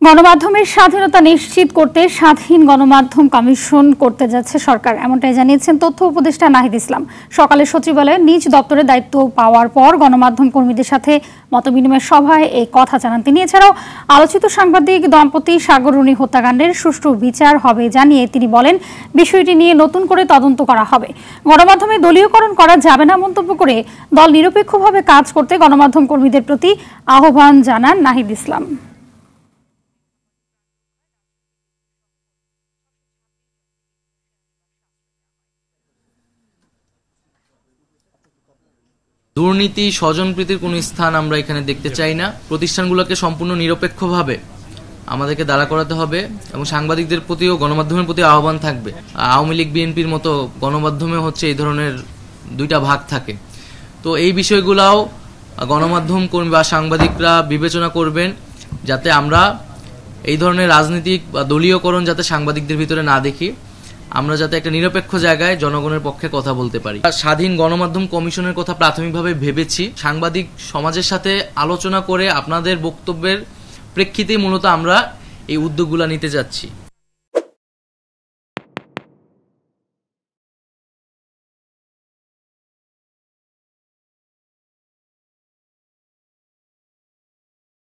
গণমাধ্যমের স্বাধীনতা নিশ্চিত করতে স্বাধীন গণমাধ্যম কমিশন করতে যাচ্ছে সরকার, এমনটাই জানিয়েছেন তথ্য উপদেষ্টা নাহিদ ইসলাম। সকালে সচিবালয়ে নিজ দপ্তরে দায়িত্ব পাওয়ার পর গণমাধ্যম কর্মীদের সাথে মতবিনিময় সভায় এই কথা জানান তিনি। এছাড়াও আলোচিত সাংবাদিক দম্পতি সাগর রুনি হত্যাকাণ্ডের সুষ্ঠু বিচার হবে জানিয়ে তিনি বলেন, বিষয়টি নিয়ে নতুন করে তদন্ত করা হবে। গণমাধ্যমে দলীয়করণ করা যাবে না মন্তব্য করে দল নিরপেক্ষভাবে কাজ করতে গণমাধ্যম কর্মীদের প্রতি আহ্বান জানান নাহিদ ইসলাম। দুর্নীতি, স্বজনপ্রীতির কোনো স্থান আমরা এখানে দেখতে চাই না। প্রতিষ্ঠানগুলোকে সম্পূর্ণ নিরপেক্ষভাবে আমাদেরকে দাঁড়া করাতে হবে এবং সাংবাদিকদের প্রতিও গণমাধ্যমের প্রতি আহ্বান থাকবে। আওয়ামী লীগ বিএনপির মতো গণমাধ্যমে হচ্ছে এই ধরনের দুইটা ভাগ থাকে, তো এই বিষয়গুলাও গণমাধ্যম কর্মী বা সাংবাদিকরা বিবেচনা করবেন, যাতে আমরা এই ধরনের রাজনৈতিক বা দলীয়করণ যাতে সাংবাদিকদের ভিতরে না দেখি, আমরা যাতে একটা নিরপেক্ষ জায়গায় জনগণের পক্ষে কথা বলতে পারি। স্বাধীন গণমাধ্যম কমিশনের কথা প্রাথমিকভাবে ভেবেছি, সাংবাদিক সমাজের সাথে আলোচনা করে আপনাদের বক্তব্যের প্রেক্ষিতেই মূলত আমরা এই উদ্যোগগুলো নিতে যাচ্ছি।